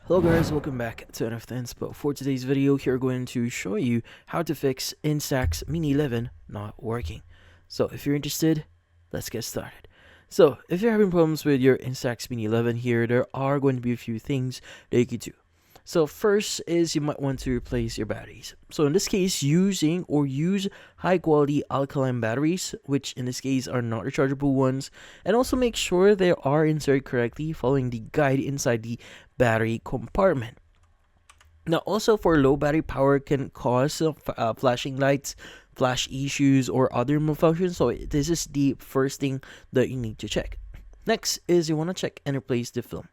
Hello guys, welcome back to NFT Inspo. For today's video, here we're going to show you how to fix Instax Mini 11 not working. So if you're interested, let's get started. So if you're having problems with your Instax Mini 11 here, there are going to be a few things that you could do. So first is you might want to replace your batteries. So in this case, use high quality alkaline batteries, which in this case are not rechargeable ones, and also make sure they are inserted correctly following the guide inside the battery compartment. Now also for low battery power can cause flashing lights, flash issues, or other malfunctions. So this is the first thing that you need to check. Next is you want to check and replace the film.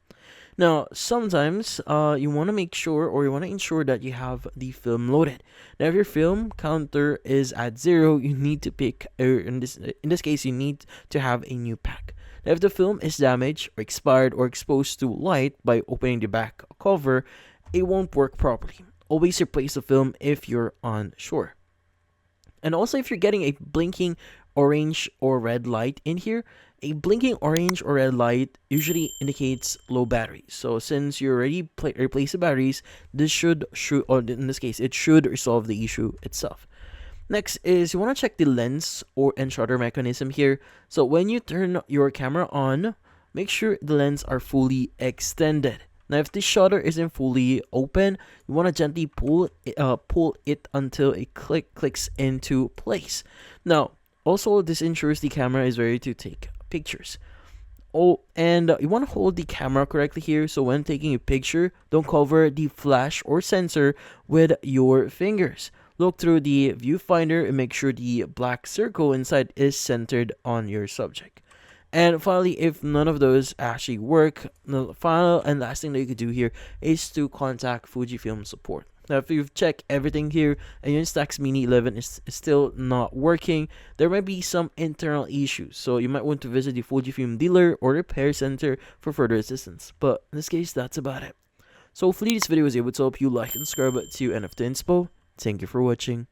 Now, sometimes you want to make sure or you want to ensure that you have the film loaded. Now, if your film counter is at 0, you need to pick, or in this case, you need to have a new pack. Now, if the film is damaged or expired or exposed to light by opening the back cover, it won't work properly. Always replace the film if you're unsure. And also, if you're getting a blinking orange or red light in here, a blinking orange or red light usually indicates low battery. So since you already replaced the batteries, this should, or in this case, it should resolve the issue itself. Next is you want to check the lens and shutter mechanism here. So when you turn your camera on, make sure the lens are fully extended. Now, if the shutter isn't fully open, you want to gently pull it until it clicks into place. Now, also, this ensures the camera is ready to take pictures. Oh, and you want to hold the camera correctly here. So when taking a picture, don't cover the flash or sensor with your fingers. Look through the viewfinder and make sure the black circle inside is centered on your subject. And finally, if none of those actually work, the final and last thing that you could do here is to contact Fujifilm support. Now, if you've checked everything here and your Instax Mini 11 is still not working, there might be some internal issues. So you might want to visit the Fujifilm dealer or repair center for further assistance. But in this case, that's about it. So hopefully this video was able to help you. Like and subscribe to NFT Inspo. Thank you for watching.